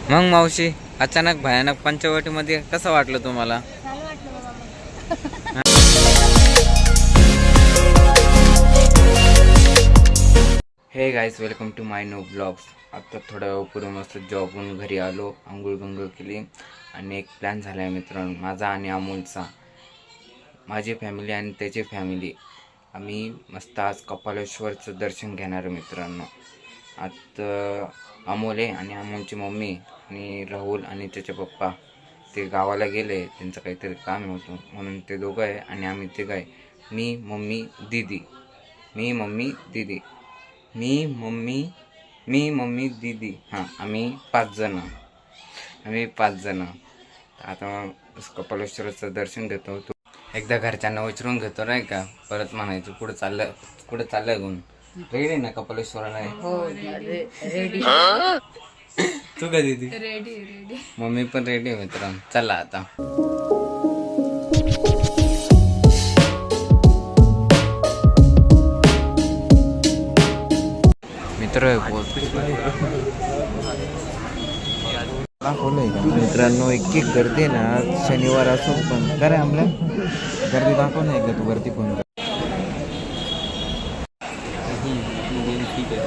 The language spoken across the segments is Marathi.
मग मावशी अचानक भयानक पंचवटीमध्ये कसं वाटलं तुम्हाला? Hey guys, welcome to my new blogs. आता थोड्या वेळापूर्वी मस्त जॉबहून घरी आलो, आंघोळ बिंघोळ केली आणि एक प्लॅन झाला आहे मित्रांनो, माझा आणि अमोलचा. माझी फॅमिली आणि त्याची फॅमिली, आम्ही मस्त आज कपालेश्वरचं दर्शन घेणार आहे मित्रांनो. आता अमोल आहे आणि अमोलची मम्मी आणि राहुल आणि त्याचे पप्पा ते गावाला गेले, त्यांचं काहीतरी काम होतं म्हणून ते दोघं आहे आणि आम्ही तिघं आहे. मी मम्मी दीदी हां, आम्ही पाच जण. आता कपालेश्वराचं दर्शन घेतो. एकदा घरच्यांना विचारून घेतो नाही का, परत म्हणायचं कुठं चाललंय गुण. रेडी ना कपालेश्वराला? हो रेडी. तू का दीदी? रेडी. मम्मी पण रेडी आहे मित्रांनो. चला आता. मित्रांनो एक गर्दी ना, शनिवार असो पण काय आमल्या गर्दी दाखव नाही का तू वरती फोन कर. ठीक आहे.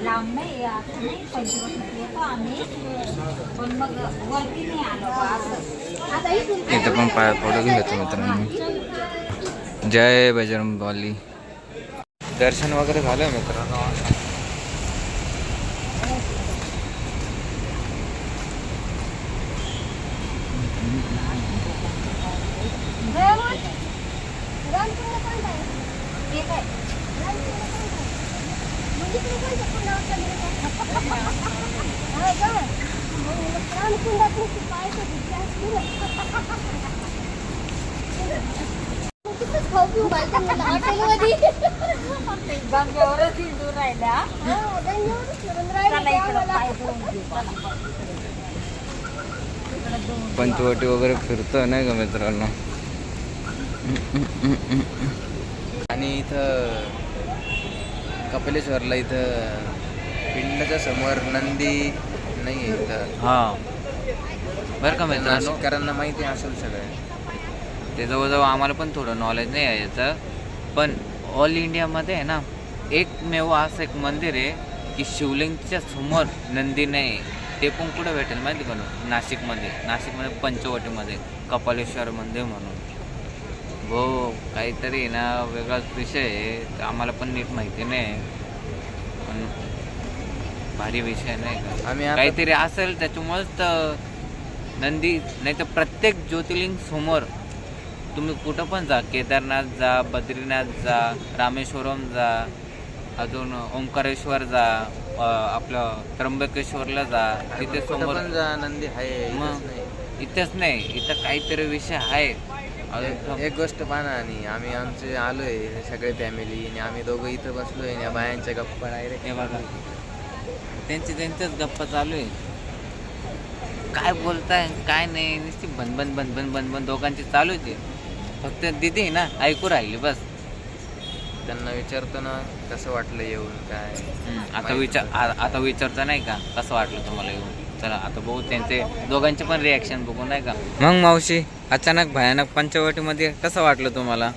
लांब नाही पंचवटी आम्ही पण मग वरती नाही आलो. इथं पण पाया पडून घेतो मित्रांनो. जय बजरंगबली. दर्शन वगैरे झालं मित्रांनो. पंचवटी वगैरे फिरतो नाही का मित्रांनो. आणि इथं कपिलेश्वरला इथं पिंडाच्या समोर नंदी नाही आहे इथं. हां बरं का मित्रांनो, नाशिककरांना माहिती असेल सगळं ते. जवळजवळ आम्हाला पण थोडं नॉलेज नाही आहे याचं, पण ऑल इंडियामध्ये आहे ना एकमेव असं एक मंदिर आहे की शिवलिंगच्या समोर नंदी नाही. ते पण कुठं भेटेल माहिती का? नाशिकमध्ये पंचवटीमध्ये कपालेश्वर मंदिर म्हणून. हो काहीतरी ना वेगळाच विषय आहे, आम्हाला पण नीट माहिती नाही, पण भारी विषय नाही का. आम्ही काहीतरी असेल त्याच्यामुळेच तर नंदी. नाही तर प्रत्येक ज्योतिर्लिंग समोर तुम्ही कुठं पण जा, केदारनाथ जा, बद्रीनाथ जा, रामेश्वरम जा, अजून ओंकारेश्वर जा, आपलं त्र्यंबकेश्वरला जा, तिथे समोर जा नंदी आहे. मग इथंच नाही, इथं काहीतरी विषय आहे. एक गोष्ट पाहा, आणि आम्ही आमचे आलोय सगळे फॅमिली आणि आम्ही दोघं इथं बसलोय या बायांच्या गप्पा डायरेक्ट. हे बघा त्यांच्याच गप्पा चालू आहे. काय बोलताय काय नाही, नुसती बनबन दोघांची चालूच आहे. फक्त दिदी ना ऐकू राहिली बस. त्यांना विचारतो ना कसं वाटलं येऊन काय. आता विचारतो नाही का कसं वाटलं तुम्हाला येऊन. चला आता बघू त्यांचे दोघांचे पण रिॲक्शन बघू नाही का. मग मावशी अचानक भयानक पंचवटीमध्ये कसं वाटलं तुम्हाला?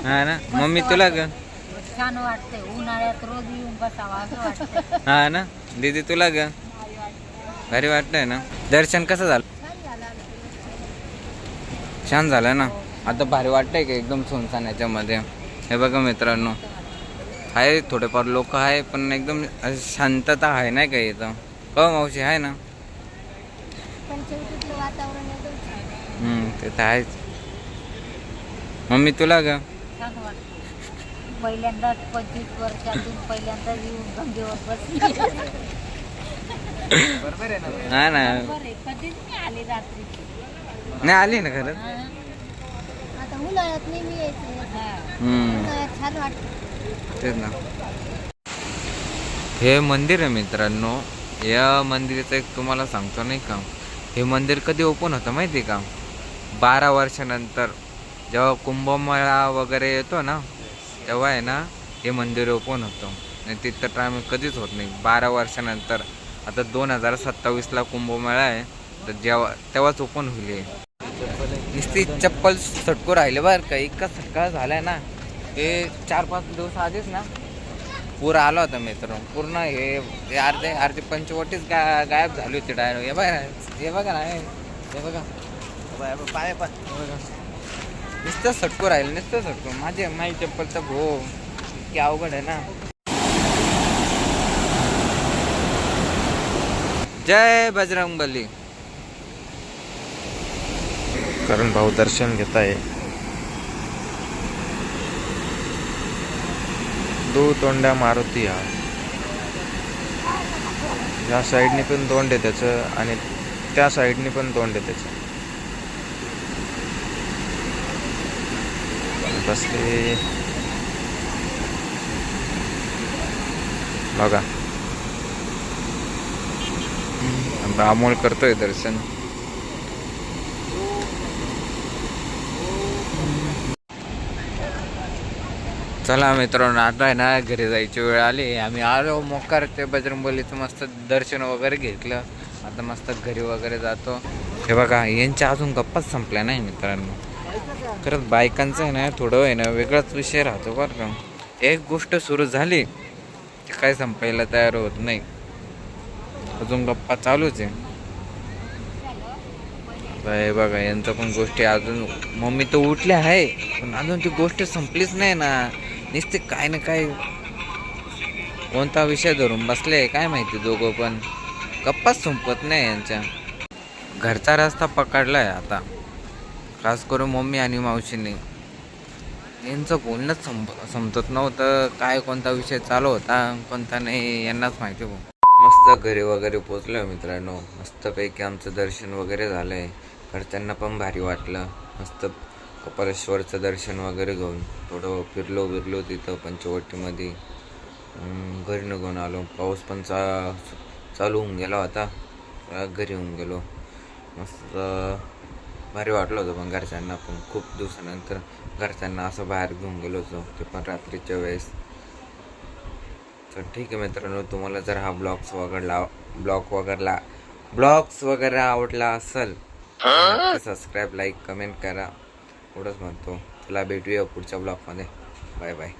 हा ना मम्मी तुला ग? छान वाटतंय, उन्हाळ्यात रोज येऊन बसावं असं वाटतं. हा ना दीदी तुला ग? भारी वाटतंय ना. दर्शन कसं झालं? छान झालं ना. आता भारी वाटतंय का एकदम सुनसान याच्यामध्ये? हे बघा मित्रांनो, आहे थोडेफार लोक आहे पण एकदम शांतता आहे नाही का इथं. हो मावशी आहे ना. ते तर आहेच. मम्मी तुला ग? छान वाटतं. पहिल्यांदा 25 वर्षातून पहिल्यांदा येऊन गंगेवर बसली. बरोबर आहे ना. हा ना कधीच नाही आली रात्री. नाही आली ना खरंच. आता उन्हाळ्यात नेहमी यायचं. हम्म, उन्हाळ्यात छान वाटतं. तेच ना. हे मंदिर आहे मित्रांनो. या मंदिराचं एक तुम्हाला सांगतो नाही का, हे मंदिर कधी ओपन होतं माहिती आहे का? 12 वर्षानंतर जेव्हा कुंभमेळा वगैरे येतो ना, तेव्हा आहे ना हे मंदिर ओपन होतं. आणि तिथं टायम कधीच होत नाही 12 वर्षानंतर. आता 2027ला कुंभमेळा आहे, तर तेव्हाच ओपन होईल हे. नुसती चप्पल सटकू राहिले बरं का. इतका सटका झालाय ना, हे 4-5 दिवस आधीच ना पूर आला होता मित्र. पूर्ण हे अर्धे पंचवटीच गायब झाली होती डायरेक्ट. हे बघा ना, हे बघा पाय पण बघा. नुसतं सटकू राहिलं, नुसतं सटकू. माझी चप्पल तर भो इतकी अवघड आहे ना. जय बजरंगबली. करण भाऊ दर्शन घेत आहे. दो तोंड्या मारुती हा. या साईडनी पण तोंड आहे त्याचं आणि त्या साईडनी पण तोंड आहे त्याचं. बसले बघा. अमोल करतोय दर्शन. चला मित्रांनो, आता आहे ना घरी जायची वेळ आली. आम्ही आलो मोकार ते बजरंगबलीचं मस्त दर्शन वगैरे घेतलं. आता मस्त घरी वगैरे जातो. हे बघा, यांच्या अजून गप्पाच संपल्या नाही मित्रांनो. खरंच बायकांचं आहे ना थोडं आहे ना वेगळाच विषय राहतो बरं का. एक गोष्ट सुरू झाली की काय संपायला तयार होत नाही. अजून गप्पा चालूच आहे. हे बघा, यांचं पण गोष्टी अजून. मम्मी तर उठली आहे पण अजून ती गोष्ट संपलीच नाही ना. नुसते काय ना काय कोणता विषय धरून बसले काय माहिती. दोघं पण गप्पाच संपत नाही यांच्या. घरचा रस्ता पकडलाय आता, खास करून मम्मी आणि मावशीने. यांचं बोलणंच समजत नव्हतं. काय कोणता विषय चालू होता कोणता नाही यांनाच माहिती. मस्त घरी वगैरे पोचलो मित्रांनो. मस्तपैकी आमचं दर्शन वगैरे झालं आहे. घरच्यांना पण भारी वाटलं. मस्त कपालेश्वरचं दर्शन वगैरे घेऊन थोडं फिरलो तिथं पंचवटीमध्ये. घरी निघून आलो. पाऊस पण चालू होऊन गेला होता. घरी येऊन गेलो. मस्त भारी वाटलं होतं. पण घरच्यांना पण खूप दिवसानंतर घरच्यांना असं बाहेर घेऊन गेलो होतो, ते पण रात्रीच्या वेळेस. तर ठीक आहे मित्रांनो, तुम्हाला जर हा ब्लॉग्स वगैरे आवडला असेल तर सबस्क्राईब, लाईक, कमेंट करा. एवढंच म्हणतो. चला भेटूया पुढच्या ब्लॉगमध्ये. Bye bye.